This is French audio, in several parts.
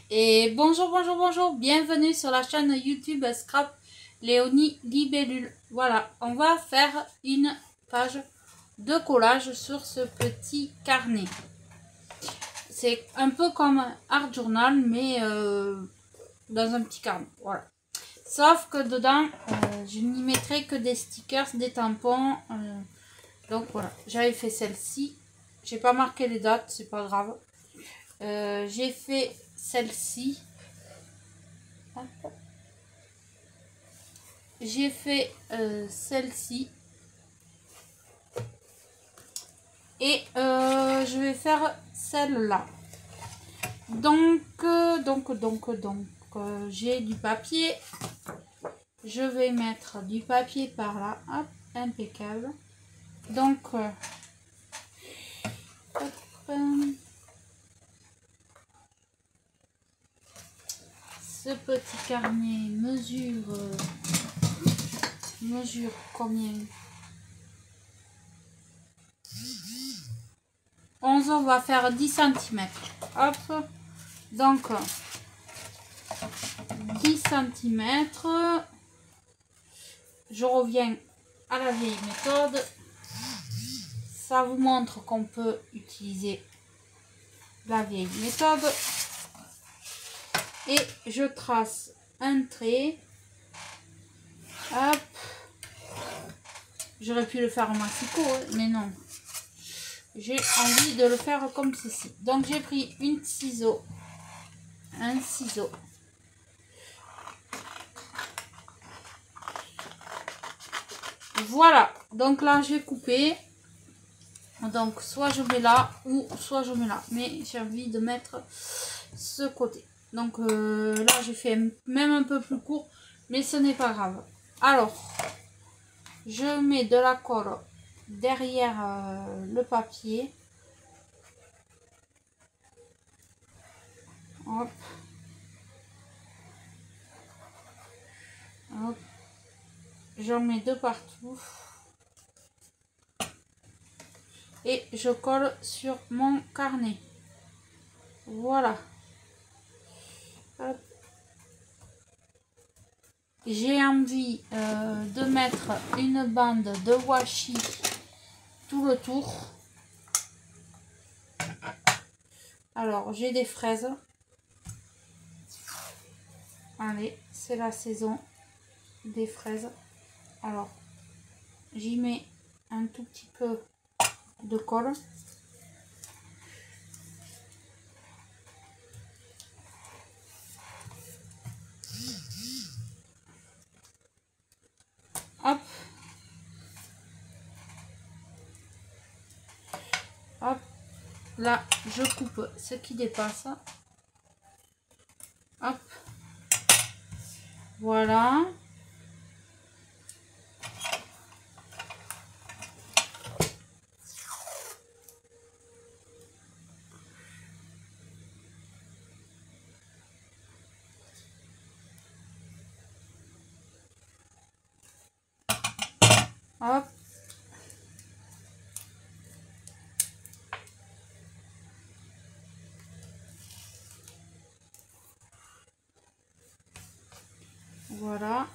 Et bonjour, bonjour, bonjour, bienvenue sur la chaîne YouTube Scrap Léonie Libellule. Voilà, on va faire une page de collage sur ce petit carnet. C'est un peu comme un art journal, mais dans un petit carnet. Voilà. Sauf que dedans, je n'y mettrai que des stickers, des tampons. Donc voilà, j'avais fait celle-ci. J'ai pas marqué les dates, c'est pas grave. J'ai fait celle-ci. J'ai fait celle-ci. Et je vais faire celle-là. Donc, j'ai du papier. Je vais mettre du papier par là. Hop, impeccable. Donc, hop, ce petit carnet mesure combien? 11, on va faire 10 cm. Hop, donc 10 cm. Je reviens à la vieille méthode. Ça vous montre qu'on peut utiliser la vieille méthode. Et je trace un trait. Hop. J'aurais pu le faire en massicot, mais non. J'ai envie de le faire comme ceci. Donc j'ai pris un ciseau. Voilà. Donc là, j'ai coupé. Donc soit je mets là ou soit je mets là. Mais j'ai envie de mettre ce côté. Donc là, j'ai fait même un peu plus court. Mais ce n'est pas grave. Alors, je mets de la colle derrière le papier. Hop. Hop. J'en mets de partout. Et je colle sur mon carnet. Voilà. J'ai envie de mettre une bande de washi tout le tour. Alors, j'ai des fraises. Allez, c'est la saison des fraises. Alors, j'y mets un tout petit peu de colle. Hop. Hop. Là, je coupe ce qui dépasse. Hop. Voilà. Hop. Voilà.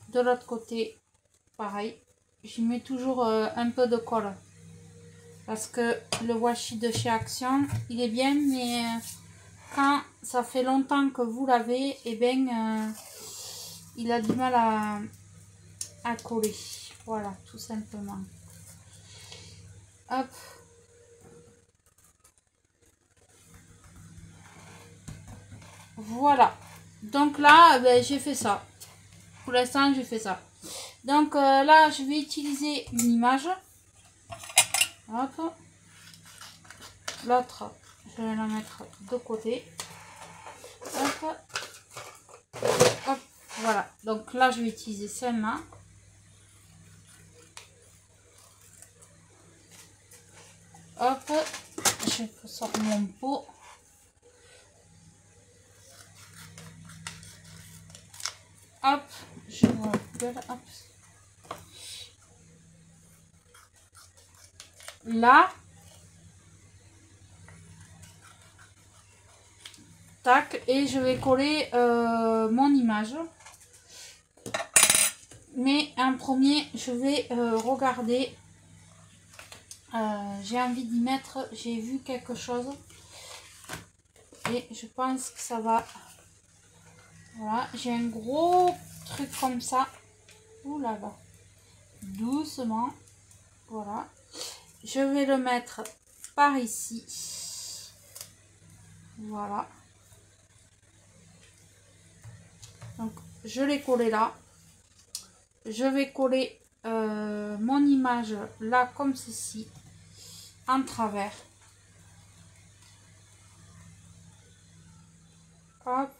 De l'autre côté, pareil. J'y mets toujours un peu de colle. Parce que le washi de chez Action, il est bien, mais quand ça fait longtemps que vous l'avez, et bien, il a du mal à coller. Voilà, tout simplement. Hop. Voilà. Donc là, ben, j'ai fait ça. Pour l'instant, j'ai fait ça. Donc là, je vais utiliser une image. Hop. L'autre, je vais la mettre de côté. Hop. Hop. Voilà. Donc là, je vais utiliser celle-là. Hop. Je sors mon pot. Hop. Je vois la poubelle. Hop. là. Tac, et je vais coller mon image. Mais en premier, je vais regarder. J'ai envie d'y mettre, j'ai vu quelque chose. Et je pense que ça va. Voilà, j'ai un gros truc comme ça. Ouh là là. Doucement. Voilà. Je vais le mettre par ici. Voilà. Donc, je l'ai collé là. Je vais coller mon image là comme ceci, en travers. Hop.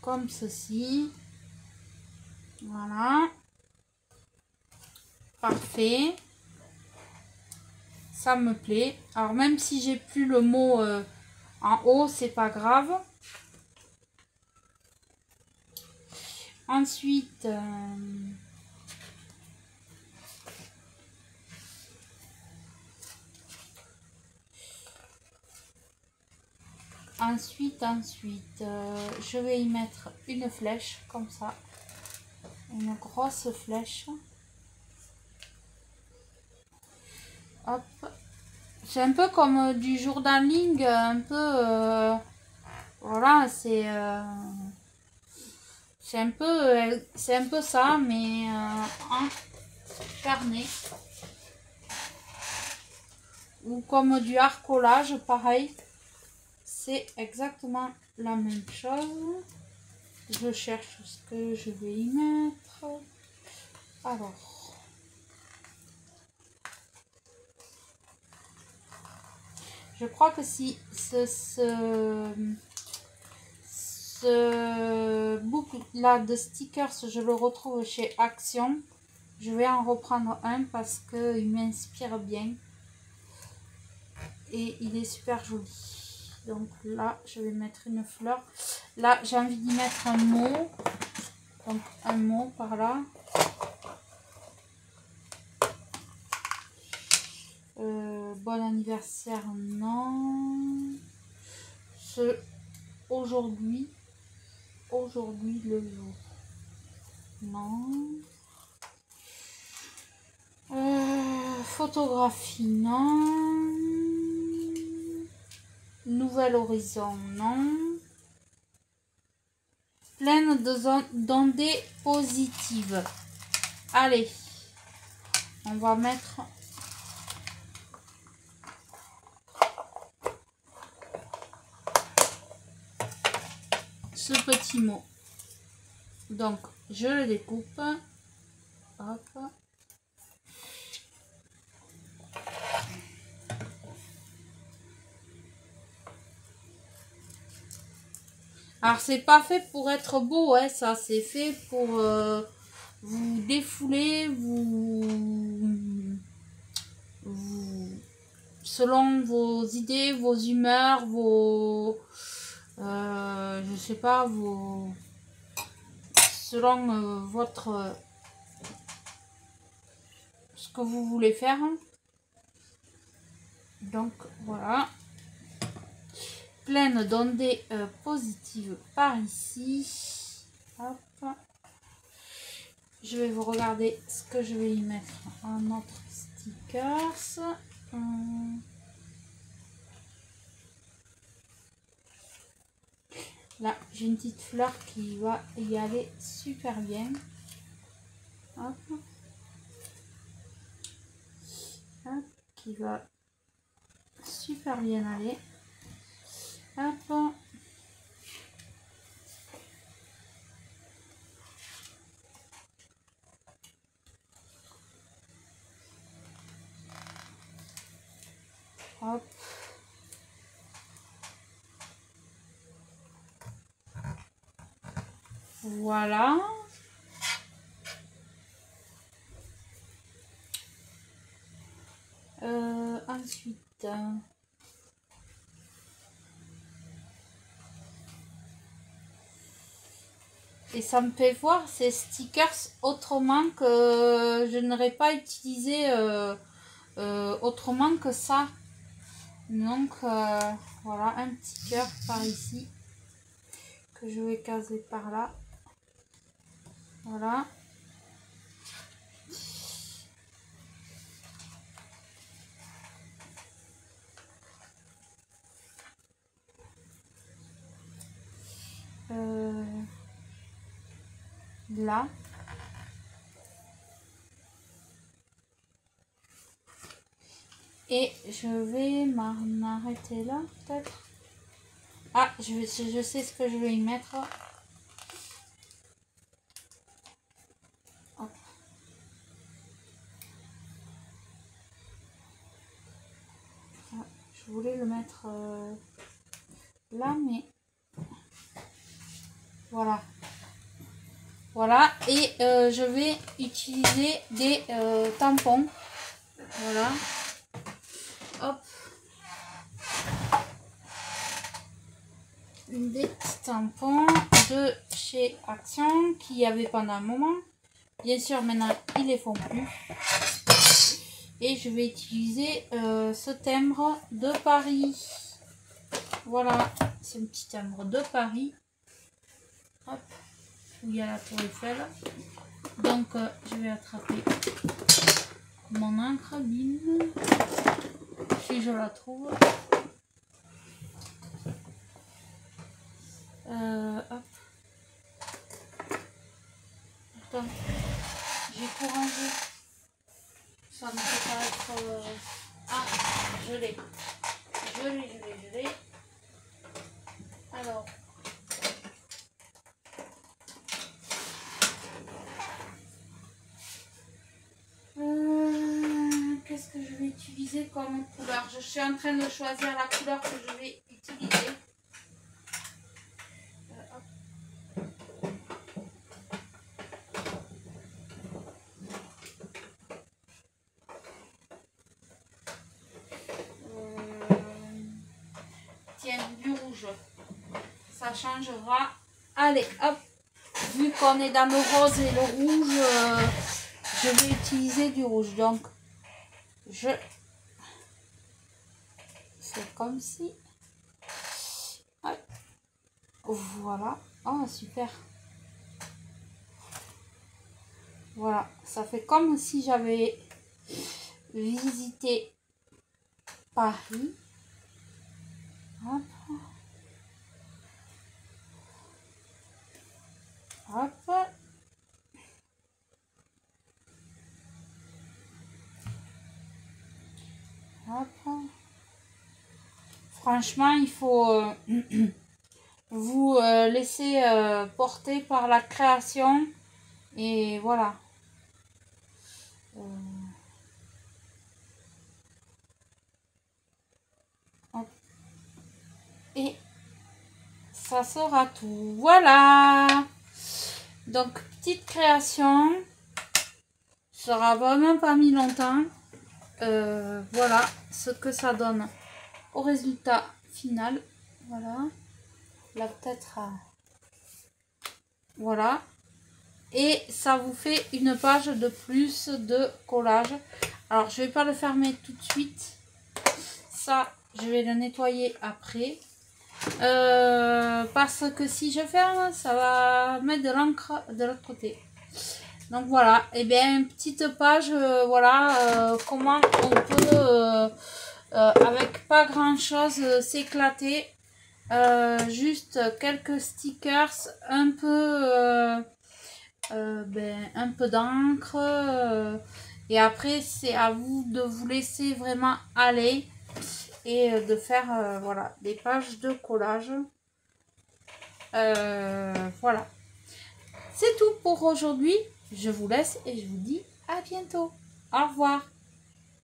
Comme ceci. Voilà. Parfait. Ça me plaît. Alors même si j'ai plus le mot en haut, c'est pas grave. Ensuite, je vais y mettre une flèche comme ça, une grosse flèche. Hop, c'est un peu comme du journaling, un peu, voilà, c'est un peu ça, mais en carnet. Ou comme du hard-collage, pareil. C'est exactement la même chose. Je cherche ce que je vais y mettre. Alors. Je crois que si ce boucle là de stickers, je le retrouve chez Action, je vais en reprendre un parce qu'il m'inspire bien. Et il est super joli. Donc là, je vais mettre une fleur. Là, j'ai envie d'y mettre un mot. Donc un mot par là. Bon anniversaire, non. Aujourd'hui le jour. Non. Photographie, non. Nouvel horizon, non. Pleine d'ondées positives. Allez, on va mettre ce petit mot. Donc, je le découpe. Hop. Alors, c'est pas fait pour être beau, ouais, ça. C'est fait pour vous défouler, selon vos idées, vos humeurs, je sais pas, selon votre, ce que vous voulez faire. Donc, voilà. Pleine d'ondées positives par ici. Hop. Je vais vous regarder ce que je vais y mettre en autre stickers. Là, j'ai une petite fleur qui va y aller super bien. Hop. Hop, qui va super bien aller. Hop. Hop. Voilà. Ensuite, Et ça me fait voir ces stickers autrement que je n'aurais pas utilisé autrement que ça. Donc voilà, un petit cœur par ici que je vais caser par là. Voilà. Là. Et je vais m'en arrêter là, peut-être. Ah, je sais ce que je vais y mettre. Hop. Ah, je voulais le mettre là, mais voilà. Voilà, et je vais utiliser des tampons. Voilà. Hop. Des petits tampons de chez Action qu'il y avait pendant un moment. Bien sûr, maintenant, ils les font plus. Et je vais utiliser ce timbre de Paris. Voilà, c'est un petit timbre de Paris. Hop, où il y a la tour Eiffel. Donc, je vais attraper mon encre, bim, si je la trouve. Hop. Attends, j'ai tout rangé. Ça ne peut pas être... Ah, je l'ai. Je l'ai. Alors... qu'est-ce que je vais utiliser comme couleur? Je suis en train de choisir la couleur que je vais utiliser. Tiens, du rouge. Ça changera. Allez, hop. Vu qu'on est dans le rose et le rouge, je vais utiliser du rouge. Donc, je fais comme si. Hop. Voilà. Oh, super. Voilà. Ça fait comme si j'avais visité Paris. Hop. Hop. Hop. Franchement, il faut vous laisser porter par la création. Et voilà. Hop. Et ça sera tout. Voilà. Donc, petite création. Ça sera vraiment pas mis longtemps. Voilà ce que ça donne au résultat final. Voilà. Là, peut-être... voilà. Et ça vous fait une page de plus de collage. Alors, je vais pas le fermer tout de suite. Ça, je vais le nettoyer après. Parce que si je ferme, ça va mettre de l'encre de l'autre côté. Donc voilà, et bien une petite page, voilà comment on peut avec pas grand chose s'éclater. Juste quelques stickers, un peu d'encre, et après c'est à vous de vous laisser vraiment aller et de faire voilà des pages de collage. Voilà, c'est tout pour aujourd'hui. Je vous laisse et je vous dis à bientôt. Au revoir.